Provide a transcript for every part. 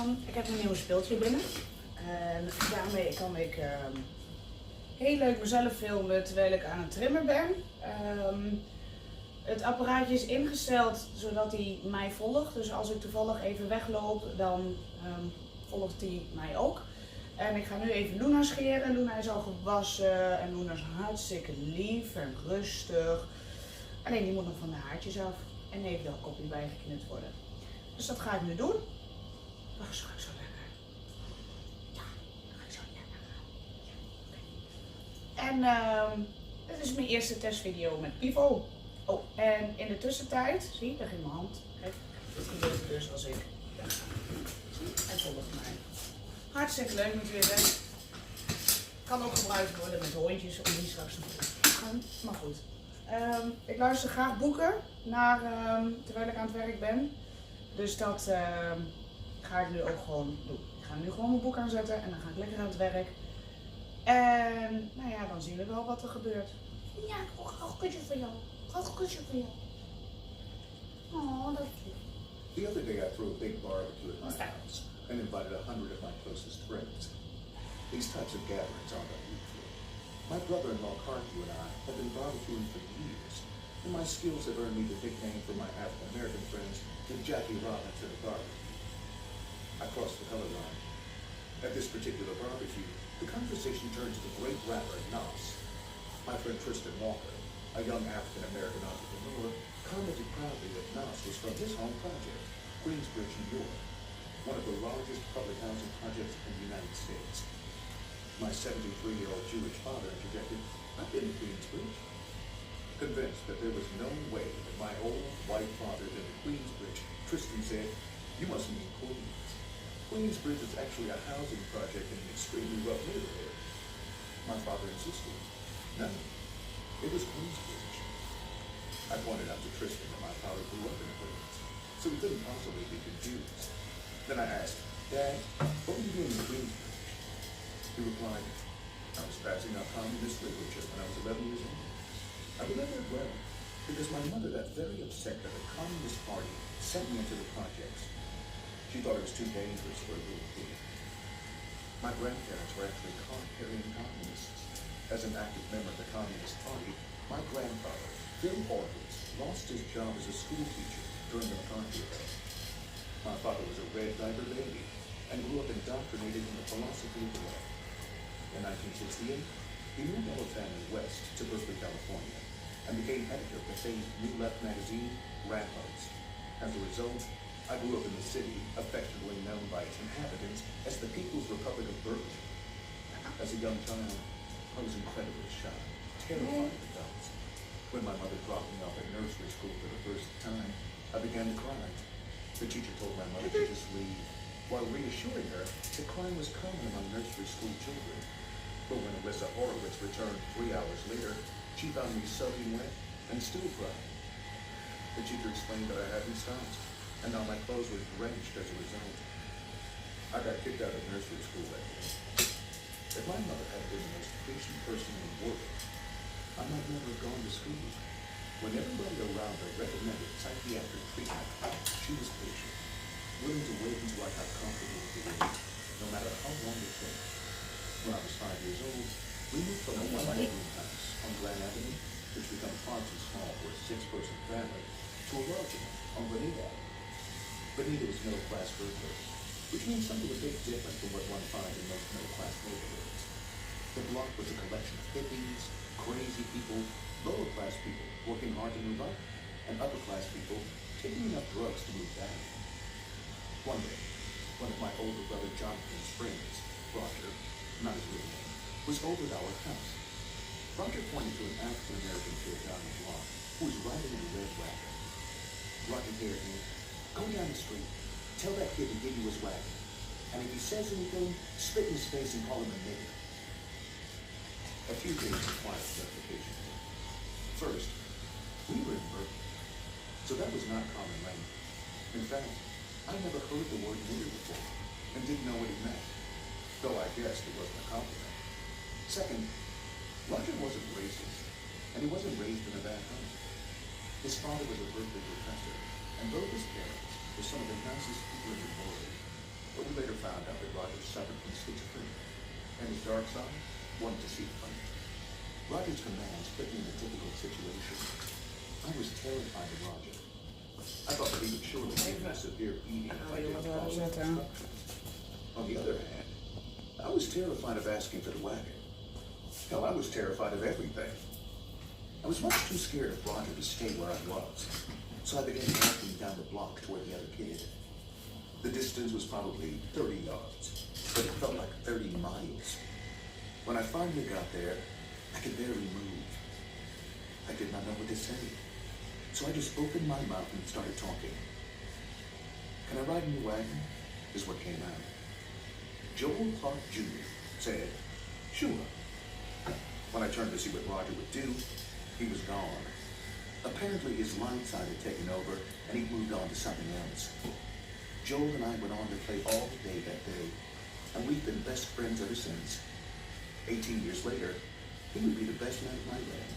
Ik heb een nieuw speeltje binnen. En daarmee kan ik heel leuk mezelf filmen terwijl ik aan het trimmen ben. Het apparaatje is ingesteld zodat hij mij volgt. Dus als ik toevallig even wegloop, dan volgt hij mij ook. En ik ga nu even Luna scheren. Luna is al gewassen en Luna is hartstikke lief en rustig. Alleen die moet nog van de haartjes af en heeft wel een kopje bijgeknipt worden. Dus dat ga ik nu doen. Wacht, ga ik zo lekker. Ja, dan ga ik zo lekker. En dit is mijn eerste testvideo met Pivo. Oh, en in de tussentijd, zie, daar ging mijn hand. Kijk, dit gebeurt dus als ik wegga. Zie, hij volgt mij. Hartstikke leuk natuurlijk. Kan ook gebruikt worden met hondjes om die straks nog te gaan. Maar goed. Ik luister graag boeken naar, terwijl ik aan het werk ben. Dus dat ga ik nu ook gewoon doen. Ik ga nu gewoon mijn boek aanzetten en dan ga ik lekker aan het werk. En nou ja, dan zien we wel wat er gebeurt. Ja, ik wil graag een kusje van jou. Graag een kusje van jou. Oh, dat is lief. The other day I threw a big barbecue at my house and invited 100 of my closest friends. These types of gatherings aren't unusual. My brother-in-law Carthew and I have been barbecuing for years, and my skills have earned me the nickname from my African-American friends, the Jackie Robinson of barbecue. I crossed the color line. At this particular barbecue, the conversation turned to the great rapper Nas. My friend Tristan Walker, a young African-American entrepreneur, commented proudly that Nas was from his home project, Queensbridge, New York, one of the largest public housing projects in the United States. My 73-year-old Jewish father interjected, "I've been to Queensbridge." Convinced that there was no way that my old white father lived in Queensbridge, Tristan said, "You must mean Queens. Queensbridge is actually a housing project in an extremely rough neighborhood." My father insisted, "No, it was Queensbridge." I pointed out to Tristan that my father grew up in Queens, so he couldn't possibly be confused. Then I asked, "Dad, what were you doing in Queensbridge?" He replied, "I was passing out communist literature when I was 11 years old." I remember it well, because my mother got very upset that the Communist Party sent me into the projects. She thought it was too dangerous for a little kid. My grandparents were actually card-carrying communists. As an active member of the Communist Party, my grandfather, Bill Organs, lost his job as a school teacher during the McCarthy era. My father was a red diaper baby and grew up indoctrinated in the philosophy of the left. In 1968, he moved all his family west to Berkeley, California, and became editor of the famous New Left magazine, Rampos. As a result, I grew up in the city, affectionately known by its inhabitants as the People's Republic of Berkeley. As a young child, I was incredibly shy, terrified of adults. When my mother dropped me off at nursery school for the first time, I began to cry. The teacher told my mother to just leave, while reassuring her that crying was common among nursery school children. But when Alyssa Horowitz returned 3 hours later, she found me soaking wet and still crying. The teacher explained that I hadn't stopped, and now my clothes were drenched as a result. I got kicked out of nursery school that day. If my mother had been the most patient person in the world, I might never have gone to school. When everybody around her recommended psychiatric treatment, she was patient, willing to wait until I got comfortable with the wait, no matter how long it took. When I was 5 years old, we moved from a one-bedroom house on Grand Avenue, which became far too small for a 6-person family, to a larger one on Bonita Avenue. Bonita was middle-class burglar, which means something a bit different from what one finds in most middle-class neighborhoods. The block was a collection of hippies, crazy people, lower-class people working hard to move up, and upper-class people taking enough drugs to move down. One day, one of my older brother Jonathan's friends, Roger, not his real name, was over at our house. Roger pointed to an African-American kid down the block who was riding in a red wagon. Roger dared me, "Go down the street, tell that kid to give you his wagon, and if he says anything, spit in his face and call him a nigger." A few days of quiet verification. First, we were in Berkeley, so that was not common language. In fact, I never heard the word nigger before, and didn't know what it meant, though I guessed it wasn't a compliment. Second, Roger wasn't racist, and he wasn't raised in a bad home. His father was a Berkeley professor, and both his parents were some of the nicest people in the world. But we later found out that Roger suffered from schizophrenia, and his dark side wanted to see it funny. Roger's commands put me in a difficult situation. I was terrified of Roger. I thought that he would surely give me a severe beating if I didn't follow his instructions. On the other hand, I was terrified of asking for the wagon. Hell, I was terrified of everything. I was much too scared of Roger to stay where I was, so I began walking down the block toward the other kid. The distance was probably 30 yards, but it felt like 30 miles. When I finally got there, I could barely move. I did not know what to say, so I just opened my mouth and started talking. "Can I ride in your wagon?" is what came out. Joel Clark Jr. said, "Sure." When I turned to see what Roger would do, he was gone. Apparently his line side had taken over and he'd moved on to something else. Joel and I went on to play all day that day, and we've been best friends ever since. 18 years later, he would be the best man at my wedding.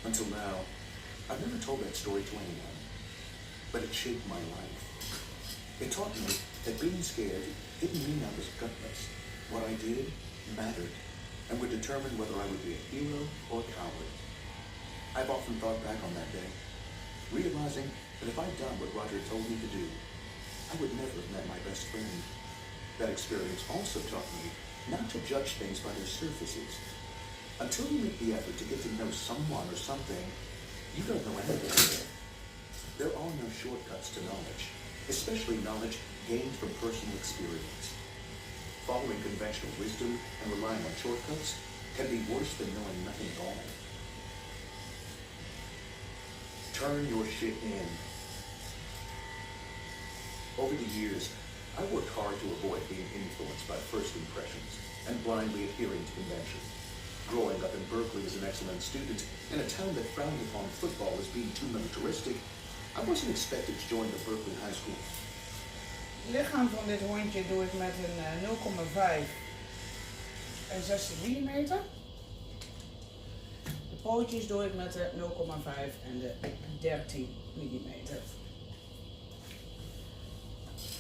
Until now, I've never told that story to anyone, but it shaped my life. It taught me that being scared didn't mean I was gutless. What I did mattered and would determine whether I would be a hero or a coward. I've often thought back on that day, realizing that if I'd done what Roger told me to do, I would never have met my best friend. That experience also taught me not to judge things by their surfaces. Until you make the effort to get to know someone or something, you don't know anything. There are no shortcuts to knowledge, especially knowledge gained from personal experience. Following conventional wisdom and relying on shortcuts can be worse than knowing nothing at all. Turn your shit in. Over the years, I worked hard to avoid being influenced by first impressions and blindly adhering to convention. Growing up in Berkeley as an excellent student in a town that frowned upon football as being too militaristic, I wasn't expected to join the Berkeley High School. Het lichaam van dit hondje doe ik met een 0,5 en 16 mm. De pootjes doe ik met de 0,5 en de 13 mm.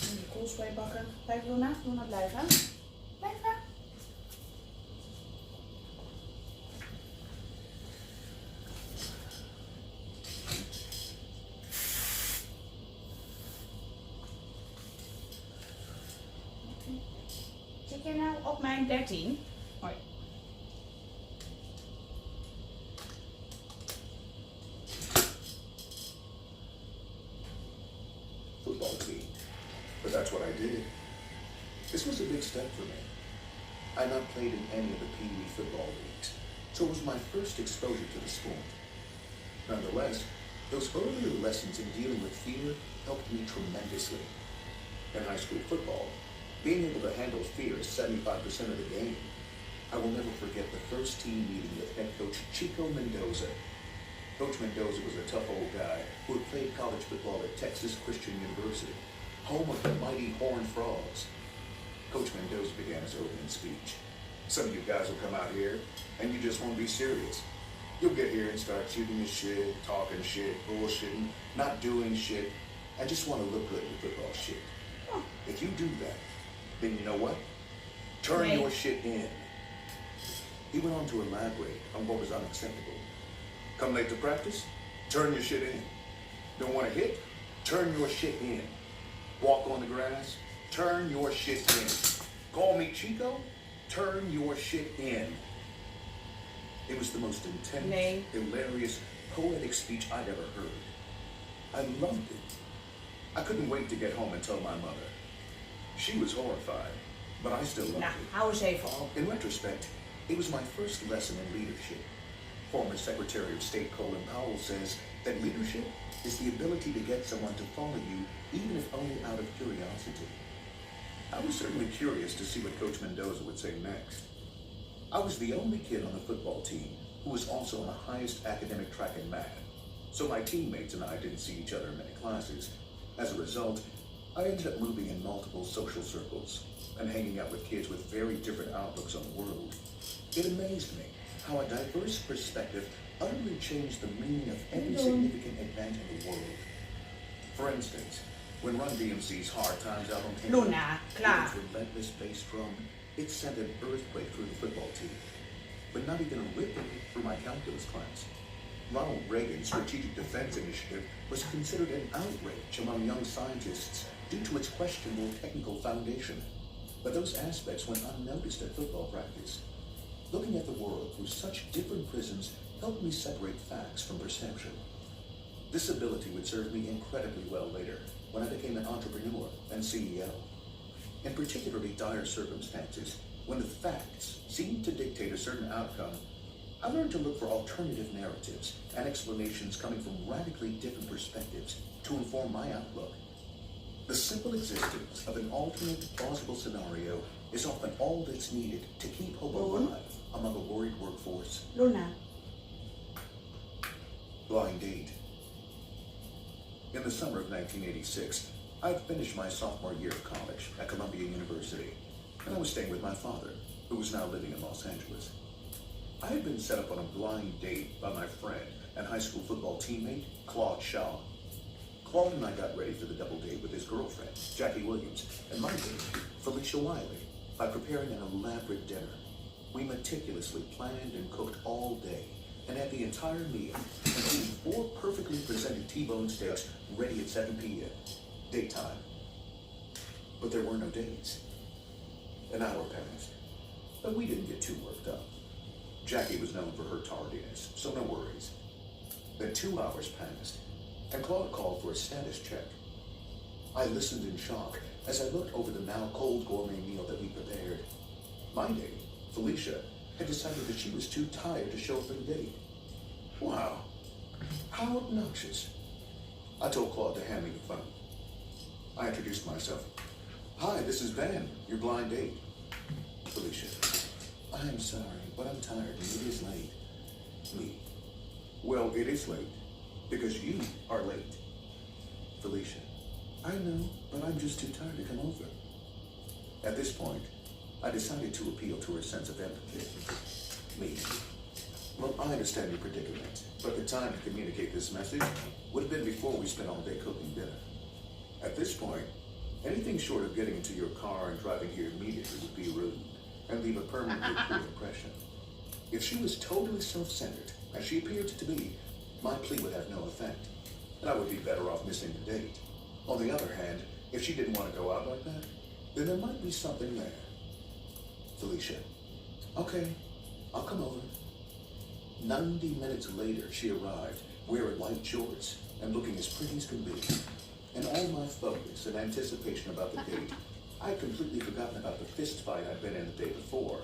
En de koolspray bakken. Blijf Luna, Luna blijven. Blijven. Zit je nou op mijn 13? Hoi. Football team. But that's what I did. This was a big step for me. I had not played in any of the Pee Wee football leagues, so it was my first exposure to the sport. Nonetheless, those earlier lessons in dealing with fear helped me tremendously. In high school football, being able to handle fear is 75% of the game. I will never forget the first team meeting with head coach Chico Mendoza. Coach Mendoza was a tough old guy who had played college football at Texas Christian University, home of the mighty Horned Frogs. Coach Mendoza began his opening speech. "Some of you guys will come out here and you just won't be serious. You'll get here and start shooting your shit, talking shit, bullshitting, not doing shit, and just want to look good in football shit. If you do that, then you know what? Turn your shit in." He went on to elaborate on what was unacceptable. Come late to practice? Turn your shit in. Don't want to hit? Turn your shit in. Walk on the grass? Turn your shit in. Call me Chico? Turn your shit in. It was the most intense, hilarious, poetic speech I'd ever heard. I loved it. I couldn't wait to get home and tell my mother. She was horrified, but I still loved it. Hou eens even op. In retrospect, it was my first lesson in leadership. Former Secretary of State Colin Powell says that leadership is the ability to get someone to follow you, even if only out of curiosity. I was certainly curious to see what Coach Mendoza would say next. I was the only kid on the football team who was also in the highest academic track in math, so my teammates and I didn't see each other in many classes. As a result, I ended up moving in multiple social circles and hanging out with kids with very different outlooks on the world. It amazed me how a diverse perspective utterly changed the meaning of every significant event in the world. For instance, When Run DMC's Hard Times album came Luna, out, klaar. with its relentless bass drum, it sent an earthquake through the football team. But not even a ripple through my calculus class. Ronald Reagan's Strategic Defense Initiative was considered an outrage among young scientists due to its questionable technical foundation. But those aspects went unnoticed at football practice. Looking at the world through such different prisms helped me separate facts from perception. This ability would serve me incredibly well later, when I became an entrepreneur and CEO. In particularly dire circumstances, when the facts seemed to dictate a certain outcome, I learned to look for alternative narratives and explanations coming from radically different perspectives to inform my outlook. The simple existence of an alternate, plausible scenario is often all that's needed to keep hope alive among a worried workforce. Luna. Blind date. In the summer of 1986, I'd finished my sophomore year of college at Columbia University, and I was staying with my father, who was now living in Los Angeles. I had been set up on a blind date by my friend and high school football teammate, Claude Shaw. Claude and I got ready for the double date with his girlfriend, Jackie Williams, and my date, Felicia Wiley, by preparing an elaborate dinner. We meticulously planned and cooked all day, and had the entire meal, including 4 perfectly presented T-bone steaks, ready at 7 p.m. Date time. But there were no dates. An hour passed, but we didn't get too worked up. Jackie was known for her tardiness, so no worries. Then 2 hours passed, and Claude called for a status check. I listened in shock as I looked over the now cold gourmet meal that we prepared. My date, Felicia, had decided that she was too tired to show up for the date. Wow, how obnoxious. I told Claude to hand me the phone. I introduced myself. Hi, this is Ben, your blind date. Felicia, I'm sorry, but I'm tired and it is late. Me, well, it is late, because you are late. Felicia, I know, but I'm just too tired to come over. At this point, I decided to appeal to her sense of empathy. Me, well, I understand your predicament, but the time to communicate this message would have been before we spent all day cooking dinner. At this point, anything short of getting into your car and driving here immediately would be rude and leave a permanently poor impression. If she was totally self-centered, as she appeared to be, my plea would have no effect, and I would be better off missing the date. On the other hand, if she didn't want to go out like that, then there might be something there. Felicia, okay, I'll come over. 90 minutes later, she arrived, wearing white shorts and looking as pretty as can be. In all my focus and anticipation about the date, I had completely forgotten about the fist fight I'd been in the day before.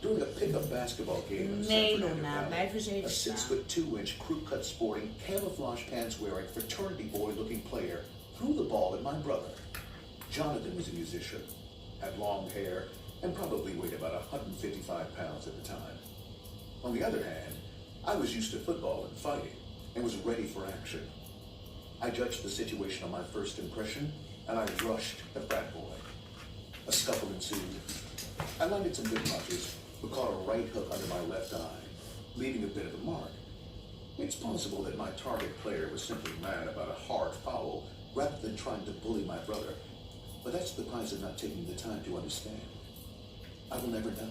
During a pickup basketball game in the San Fernando Valley, a 6'2" crew-cut sporting, camouflage pants wearing, fraternity boy looking player threw the ball at my brother. Jonathan was a musician, had long hair, and probably weighed about 155 pounds at the time. On the other hand, I was used to football and fighting, and was ready for action. I judged the situation on my first impression, and I rushed the frat boy. A scuffle ensued. I landed some good punches, but caught a right hook under my left eye, leaving a bit of a mark. It's possible that my target player was simply mad about a hard foul rather than trying to bully my brother, but that's the price of not taking the time to understand. I will never know.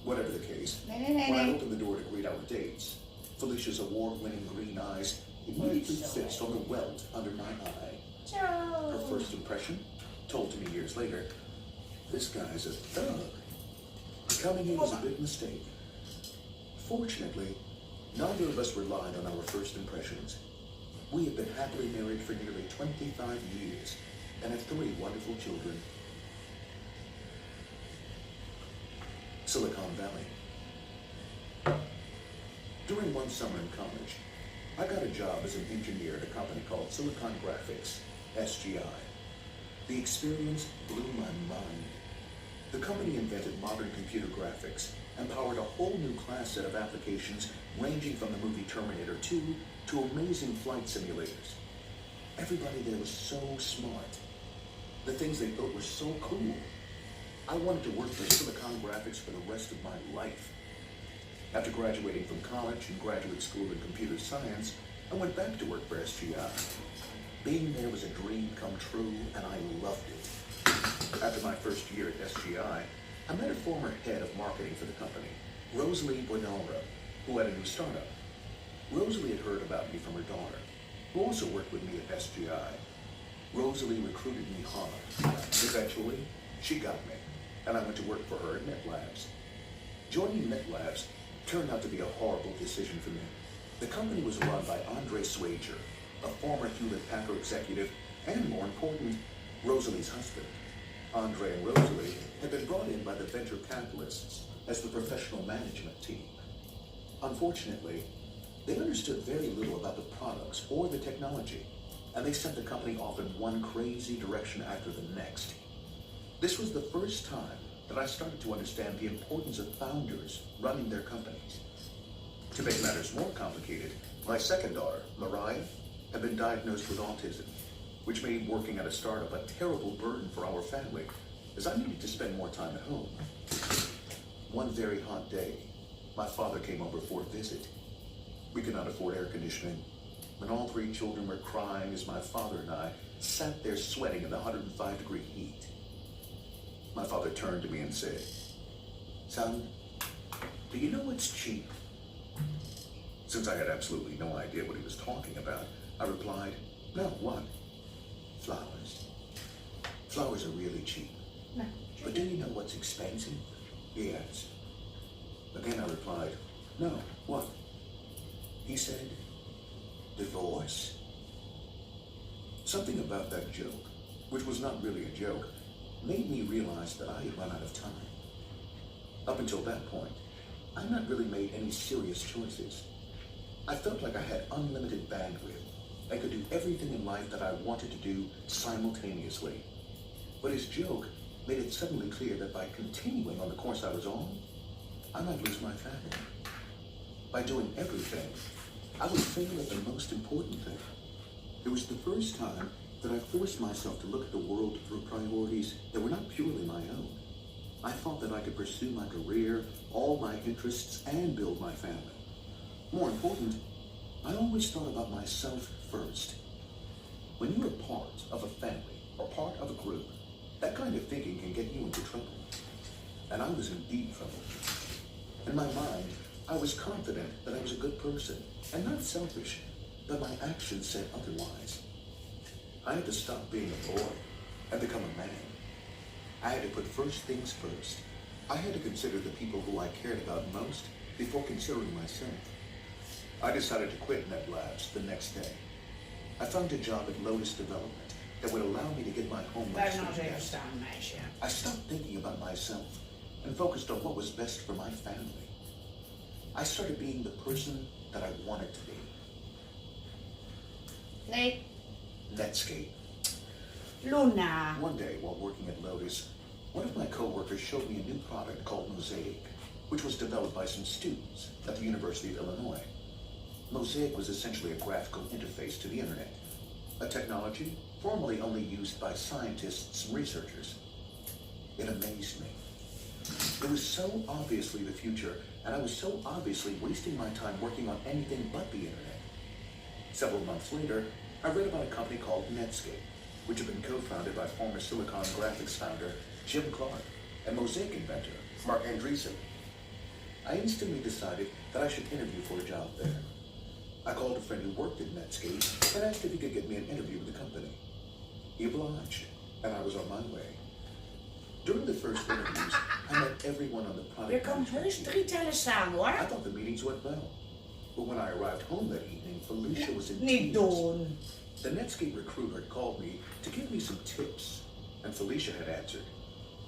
Whatever the case, when I opened the door to greet our dates, Felicia's award-winning green eyes immediately fixed on the welt under my eye. Her first impression, told to me years later, this guy's a thug. Coming in was a big mistake. Fortunately, neither of us relied on our first impressions. We have been happily married for nearly 25 years and have 3 wonderful children. Silicon Valley. During one summer in college, I got a job as an engineer at a company called Silicon Graphics, SGI. The experience blew my mind. The company invented modern computer graphics and powered a whole new class set of applications ranging from the movie Terminator 2 to amazing flight simulators. Everybody there was so smart. The things they built were so cool. I wanted to work for Silicon Graphics for the rest of my life. After graduating from college and graduate school in computer science, I went back to work for SGI. Being there was a dream come true, and I loved it. After my first year at SGI, I met a former head of marketing for the company, Rosalie Bonalra, who had a new startup. Rosalie had heard about me from her daughter, who also worked with me at SGI. Rosalie recruited me hard. Eventually, she got me, and I went to work for her at NetLabs. Joining NetLabs turned out to be a horrible decision for me. The company was run by Andre Swager, a former Hewlett-Packard executive, and more important, Rosalie's husband. Andre and Rosalie had been brought in by the venture capitalists as the professional management team. Unfortunately, they understood very little about the products or the technology, and they sent the company off in one crazy direction after the next. This was the first time that I started to understand the importance of founders running their companies. To make matters more complicated, my second daughter, Mariah, had been diagnosed with autism, which made working at a startup a terrible burden for our family, as I needed to spend more time at home. One very hot day, my father came over for a visit. We could not afford air conditioning, and all three children were crying as my father and I sat there sweating in the 105-degree heat. My father turned to me and said, "Son, do you know what's cheap?" Since I had absolutely no idea what he was talking about, I replied, "No, what?" "Flowers. Flowers are really cheap. No. But do you know what's expensive?" he asked. Again I replied, "No, what?" He said, "Divorce." Something about that joke, which was not really a joke, made me realize that I had run out of time. Up until that point, I had not really made any serious choices. I felt like I had unlimited bandwidth. I could do everything in life that I wanted to do simultaneously. But his joke made it suddenly clear that by continuing on the course I was on, I might lose my family. By doing everything, I would fail at the most important thing. It was the first time that I forced myself to look at the world through priorities that were not purely my own. I thought that I could pursue my career, all my interests, and build my family. More important, I always thought about myself first. When you're a part of a family or part of a group, that kind of thinking can get you into trouble. And I was in deep trouble. In my mind, I was confident that I was a good person and not selfish, but my actions said otherwise. I had to stop being a boy and become a man. I had to put first things first. I had to consider the people who I cared about most before considering myself. I decided to quit NetLabs the next day. I found a job at Lotus Development that would allow me to get my homework Blijf nou eens straightened even out. staan, meisje. I stopped thinking about myself and focused on what was best for my family. I started being the person that I wanted to be. Nee. Netscape. Luna. One day, while working at Lotus, one of my coworkers showed me a new product called Mosaic, which was developed by some students at the University of Illinois. Mosaic was essentially a graphical interface to the internet, a technology formerly only used by scientists and researchers. It amazed me. It was so obviously the future, and I was so obviously wasting my time working on anything but the internet. Several months later, I read about a company called Netscape, which had been co-founded by former Silicon Graphics founder Jim Clark and Mosaic inventor Mark Andreessen. I instantly decided that I should interview for a job there. I called a friend who worked at Netscape and asked if he could get me an interview with the company. He obliged, and I was on my way. During the first interviews, I met everyone on the Je product kan management heus team. 3 tellen samen I hoor. thought the meetings went well. But when I arrived home that evening, Felicia was in Niet tears. doen. The Netscape recruiter had called me to give me some tips, and Felicia had answered.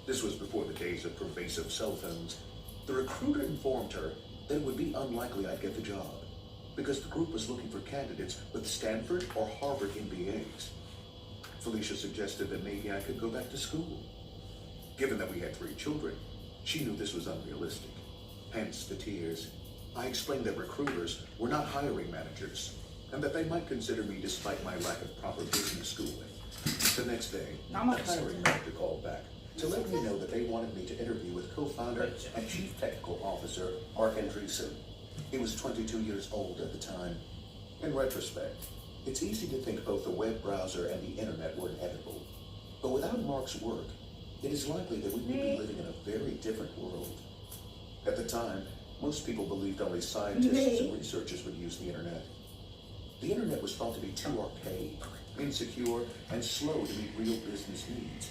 This was before the days of pervasive cell phones. The recruiter informed her that it would be unlikely I'd get the job, because the group was looking for candidates with Stanford or Harvard MBAs. Felicia suggested that maybe I could go back to school. Given that we had 3 children, she knew this was unrealistic, hence the tears. I explained that recruiters were not hiring managers, and that they might consider me despite my lack of proper business schooling. The next day, the hiring manager called back to let me know that they wanted me to interview with co-founder and chief technical officer Mark Andreessen. He was 22 years old at the time. In retrospect, It's easy to think both the web browser and the internet were inevitable. But without Mark's work, it is likely that we would be living in a very different world. At the time, most people believed only scientists and researchers would use the internet. The internet was thought to be too archaic, insecure, and slow to meet real business needs.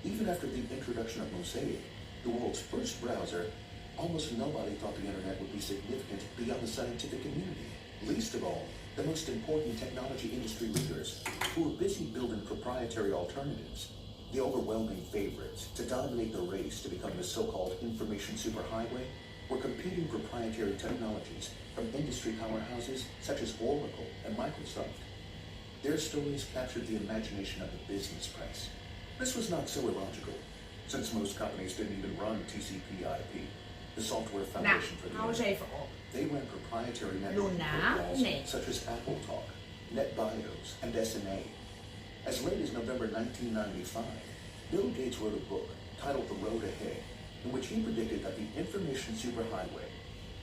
Even after the introduction of Mosaic, the world's first browser, almost nobody thought the internet would be significant beyond the scientific community. Least of all, the most important technology industry leaders, who were busy building proprietary alternatives, the overwhelming favorites to dominate the race to become the so-called information superhighway, were competing proprietary technologies from industry powerhouses such as Oracle and Microsoft. Their stories captured the imagination of the business press. This was not so illogical, since most companies didn't even run TCP/IP, the software foundation for the internet. They ran proprietary network protocols such as AppleTalk, NetBIOS, and SNA. As late as November 1995, Bill Gates wrote a book titled The Road Ahead, in which he predicted that the information superhighway,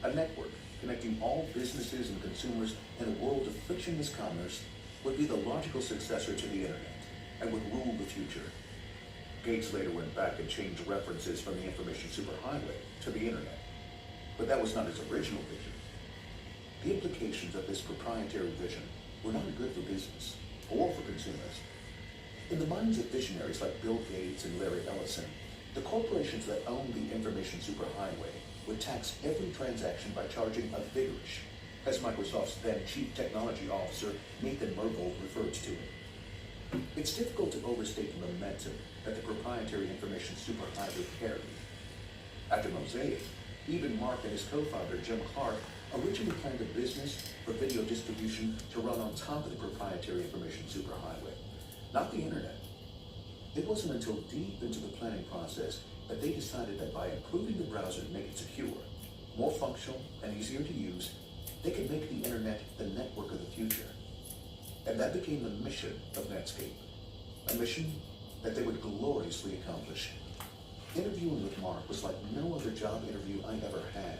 a network connecting all businesses and consumers in a world of frictionless commerce, would be the logical successor to the internet and would rule the future. Gates later went back and changed references from the information superhighway to the internet. But that was not his original vision. The implications of this proprietary vision were not good for business or for consumers. In the minds of visionaries like Bill Gates and Larry Ellison, the corporations that owned the information superhighway would tax every transaction by charging a vigorish, as Microsoft's then Chief Technology Officer Nathan Myhrvold referred to it. It's difficult to overstate the momentum that the proprietary information superhighway carried. After Mosaic, even Mark and his co-founder Jim Clark originally planned a business for video distribution to run on top of the proprietary information superhighway, not the internet. It wasn't until deep into the planning process that they decided that by improving the browser to make it secure, more functional, and easier to use, they could make the internet the network of the future. And that became the mission of Netscape, a mission that they would gloriously accomplish. Interviewing with Mark was like no other job interview I'd ever had.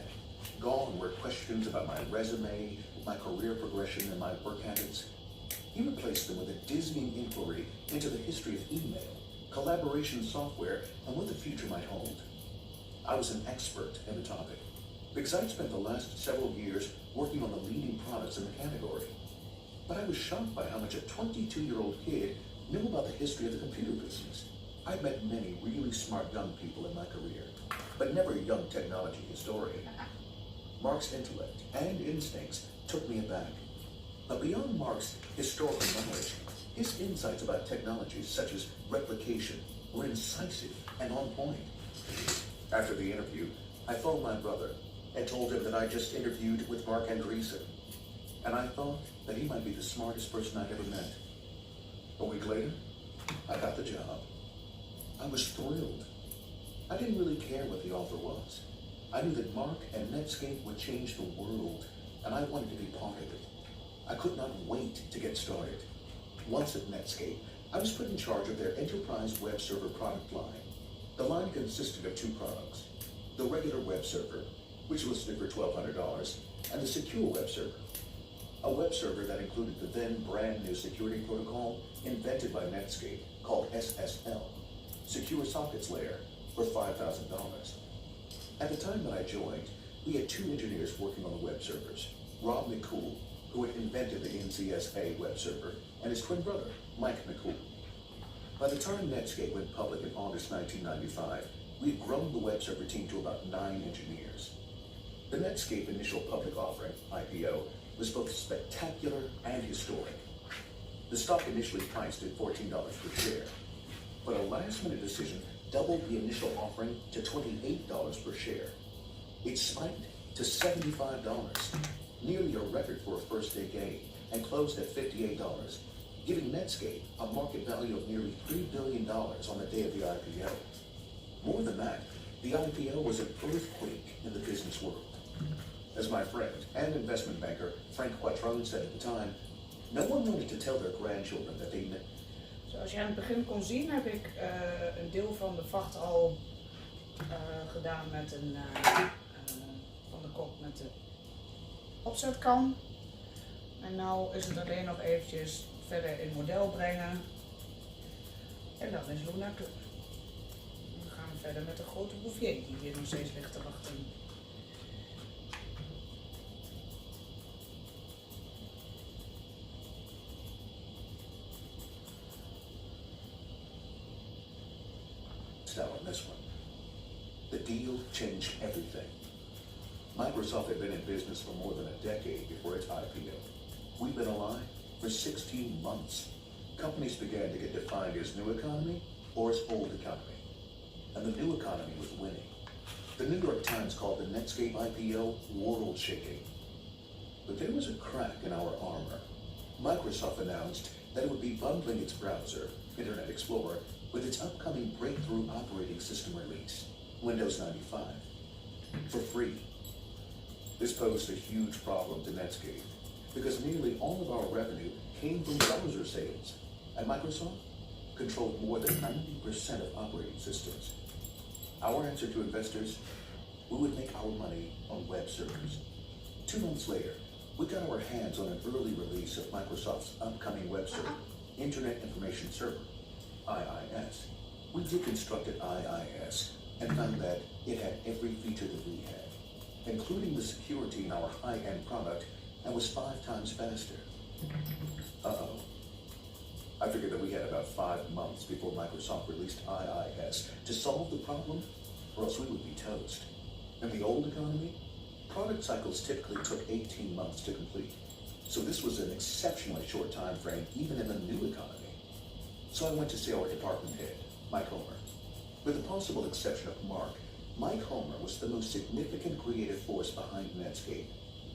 Gone were questions about my resume, my career progression, and my work habits. He replaced them with a dizzying inquiry into the history of email, collaboration software, and what the future might hold. I was an expert in the topic, because I'd spent the last several years working on the leading products in the category. But I was shocked by how much a 22-year-old kid knew about the history of the computer business. I'd met many really smart young people in my career, but never a young technology historian. Mark's intellect and instincts took me aback. But beyond Mark's historical knowledge, his insights about technologies such as replication were incisive and on point. After the interview, I phoned my brother and told him that I just interviewed with Mark Andreessen, and I thought that he might be the smartest person I'd ever met. A week later, I got the job. I was thrilled. I didn't really care what the offer was. I knew that Mark and Netscape would change the world, and I wanted to be part of it. I could not wait to get started. Once at Netscape, I was put in charge of their enterprise web server product line. The line consisted of two products: the regular web server, which listed for $1,200, and the secure web server, a web server that included the then brand new security protocol invented by Netscape called SSL, Secure Sockets Layer, for $5,000. At the time that I joined, we had two engineers working on the web servers, Rob McCool, who had invented the NCSA web server, and his twin brother, Mike McCool. By the time Netscape went public in August 1995, we had grown the web server team to about 9 engineers. The Netscape initial public offering, IPO, was both spectacular and historic. The stock initially priced at $14 per share, but a last-minute decision doubled the initial offering to $28 per share. It spiked to $75, nearly a record for a first-day gain, and closed at $58, giving Netscape a market value of nearly $3 billion on the day of the IPO. More than that, the IPO was an earthquake in the business world. As my friend and investment banker Frank Quattrone said at the time, no one wanted to tell their grandchildren that they... Zoals je aan het begin kon zien, heb ik een deel van de vacht al gedaan met van de kop met de opzetkam. En nou is het alleen nog eventjes verder in model brengen. En dan is Luna klaar. Dan gaan we verder met de grote bouvier die hier nog steeds ligt te wachten. Now on this one. The deal changed everything. Microsoft had been in business for more than a decade before its IPO. We've been alive for 16 months. Companies began to get defined as new economy or as old economy. And the new economy was winning. The New York Times called the Netscape IPO world-shaking. But there was a crack in our armor. Microsoft announced that it would be bundling its browser, Internet Explorer, with its upcoming breakthrough operating system release, Windows 95, for free. This posed a huge problem to Netscape because nearly all of our revenue came from browser sales, and Microsoft controlled more than 90% of operating systems. Our answer to investors, we would make our money on web servers. 2 months later, we got our hands on an early release of Microsoft's upcoming web server, Internet Information Server, IIS. We deconstructed IIS and found that it had every feature that we had, including the security in our high-end product, and was 5 times faster. Uh-oh. I figured that we had about 5 months before Microsoft released IIS to solve the problem, or else we would be toast. In the old economy, product cycles typically took 18 months to complete. So this was an exceptionally short time frame, even in the new economy. So I went to see our department head, Mike Homer. With the possible exception of Mark, Mike Homer was the most significant creative force behind Netscape.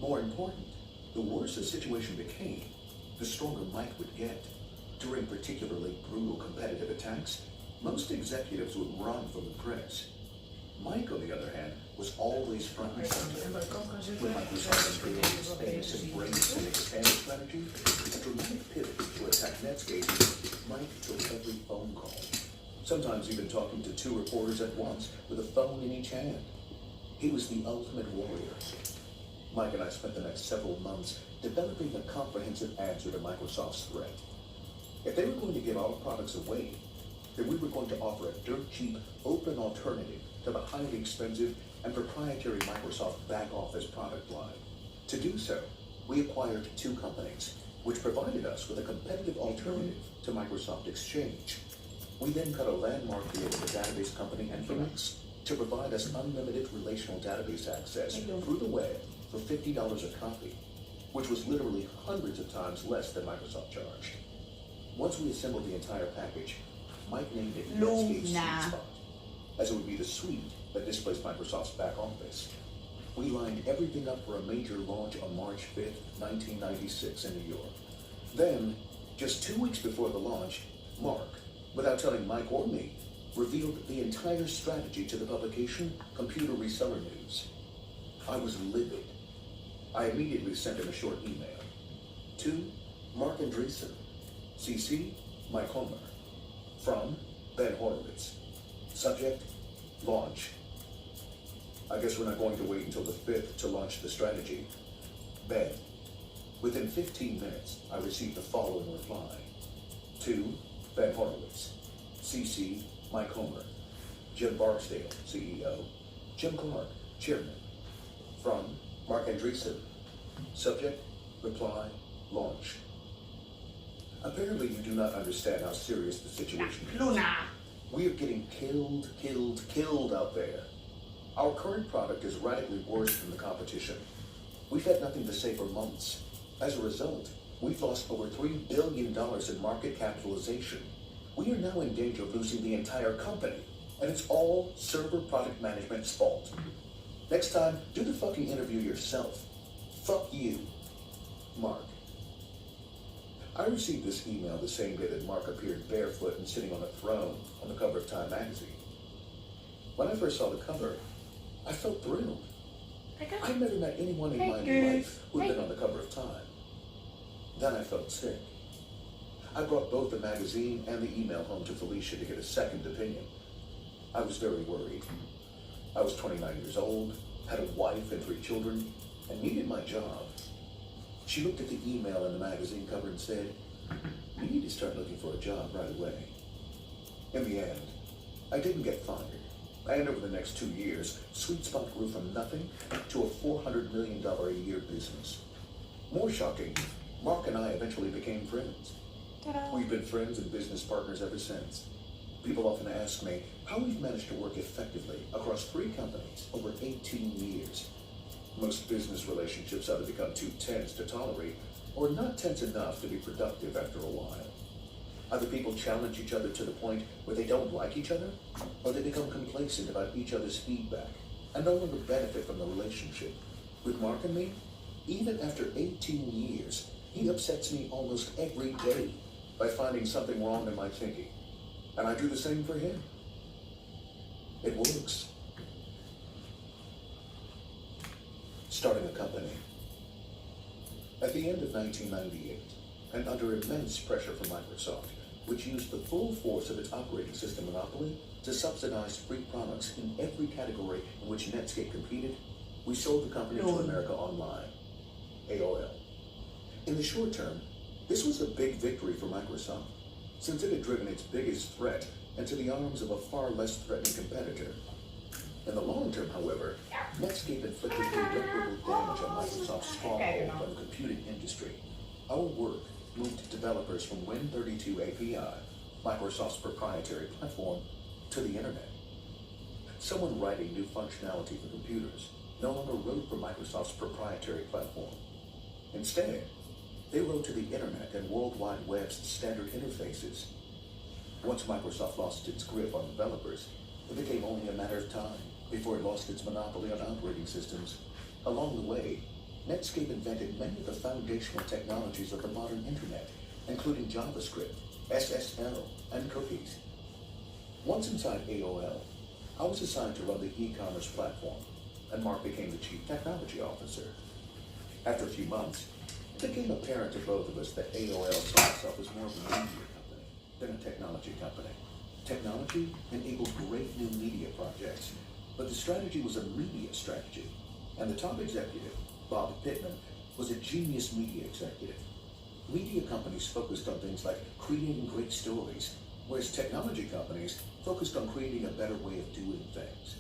More important, the worse the situation became, the stronger Mike would get. During particularly brutal competitive attacks, most executives would run from the press. Mike, on the other hand, was always front and center. When Microsoft created its famous embrace and expand strategy, a dramatic pivot to attack Netscape, Mike took every phone call. Sometimes even talking to 2 reporters at once with a phone in each hand. He was the ultimate warrior. Mike and I spent the next several months developing a comprehensive answer to Microsoft's threat. If they were going to give our products away, then we were going to offer a dirt-cheap, open alternative to the highly expensive and proprietary Microsoft back-office product line. To do so, we acquired 2 companies, which provided us with a competitive alternative to Microsoft Exchange. We then cut a landmark deal with the database company Infinix to provide us unlimited relational database access through the web for $50 a copy, which was literally hundreds of times less than Microsoft charged. Once we assembled the entire package, Mike named it Netscape Sweet Spot, as it would be the suite that displaced Microsoft's back office. We lined everything up for a major launch on March 5th, 1996 in New York. Then, just 2 weeks before the launch, Mark, without telling Mike or me, revealed the entire strategy to the publication Computer Reseller News. I was livid. I immediately sent him a short email. To Mark Andreessen, CC, Mike Homer. From Ben Horowitz. Subject, launch. I guess we're not going to wait until the 5th to launch the strategy. Ben. Within 15 minutes, I received the following reply. To Ben Horowitz. CC, Mike Homer. Jim Barksdale, CEO. Jim Clark, Chairman. From Mark Andreessen. Subject, reply, launch. Apparently you do not understand how serious the situation is. Luna! We are getting killed out there. Our current product is radically worse than the competition. We've had nothing to say for months. As a result, we've lost over $3 billion in market capitalization. We are now in danger of losing the entire company, and it's all server product management's fault. Next time, do the fucking interview yourself. Fuck you, Mark. I received this email the same day that Mark appeared barefoot and sitting on a throne on the cover of Time magazine. When I first saw the cover, I felt thrilled. I'd never met anyone in my life who had been on the cover of Time. Then I felt sick. I brought both the magazine and the email home to Felicia to get a second opinion. I was very worried. I was 29 years old, had a wife and 3 children, and needed my job. She looked at the email in the magazine cover and said, "You need to start looking for a job right away." In the end, I didn't get fired. And over the next 2 years, Sweet Spot grew from nothing to a $400 million a year business. More shocking, Mark and I eventually became friends. Ta-da. We've been friends and business partners ever since. People often ask me how we've managed to work effectively across 3 companies over 18 years. Most business relationships either become too tense to tolerate or not tense enough to be productive after a while. Either people challenge each other to the point where they don't like each other, or they become complacent about each other's feedback and no longer benefit from the relationship. With Mark and me, even after 18 years, he upsets me almost every day by finding something wrong in my thinking. And I do the same for him. It works. Starting a company. At the end of 1998, and under immense pressure from Microsoft, which used the full force of its operating system monopoly to subsidize free products in every category in which Netscape competed, we sold the company to America Online, AOL. In the short term, this was a big victory for Microsoft, since it had driven its biggest threat into the arms of a far less threatening competitor. In the long term, however, Netscape inflicted irreparable damage on Microsoft's stronghold on the computing industry. Our work moved developers from Win32 API, Microsoft's proprietary platform, to the internet. Someone writing new functionality for computers no longer wrote for Microsoft's proprietary platform. Instead, they wrote to the internet and World Wide Web's standard interfaces. Once Microsoft lost its grip on developers, it became only a matter of time before it lost its monopoly on operating systems. Along the way, Netscape invented many of the foundational technologies of the modern internet, including JavaScript, SSL, and cookies. Once inside AOL, I was assigned to run the e-commerce platform, and Mark became the Chief Technology Officer. After a few months, it became apparent to both of us that AOL saw itself as more of a media company than a technology company. Technology enabled great new media projects, but the strategy was a media strategy, and the top executive, Bob Pittman, was a genius media executive. Media companies focused on things like creating great stories, whereas technology companies focused on creating a better way of doing things.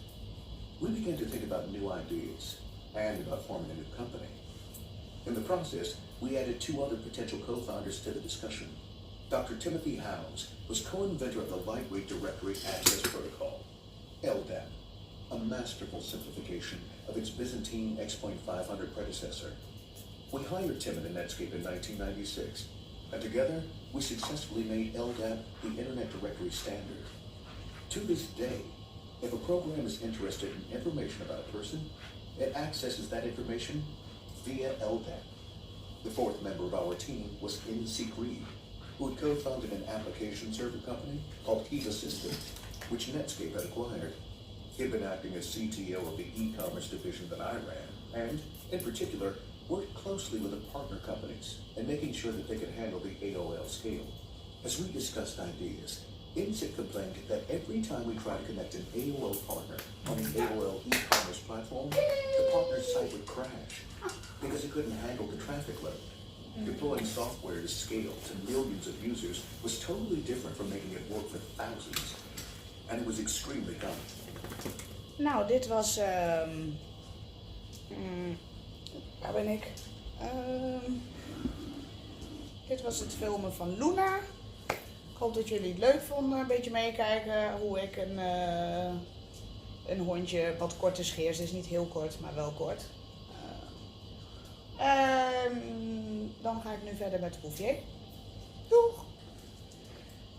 We began to think about new ideas and about forming a new company. In the process, we added 2 other potential co-founders to the discussion. Dr. Timothy Howes was co-inventor of the Lightweight Directory Access Protocol, LDAP, a masterful simplification of its Byzantine X.500 predecessor. We hired Tim in Netscape in 1996, and together we successfully made LDAP the Internet Directory standard. To this day, if a program is interested in information about a person, it accesses that information via LDAP. The 4th member of our team was N.C. Reed, who had co-founded an application server company called Kiva Systems, which Netscape had acquired. He had been acting as CTO of the e-commerce division that I ran, and, in particular, worked closely with the partner companies in making sure that they could handle the AOL scale. As we discussed ideas, NC complained that every time we tried to connect an AOL partner on the AOL e-commerce platform, the partner's site would crash because it couldn't handle the traffic load. Deploying software to scale to millions of users was totally different from making it work for thousands, and it was extremely common. Nou, dit was... waar ben ik? Dit was het filmen van Luna. Ik hoop dat jullie het leuk vonden, een beetje meekijken hoe ik een hondje wat korter scheer. Ze is niet heel kort, maar wel kort. Dan ga ik nu verder met de Bouvier.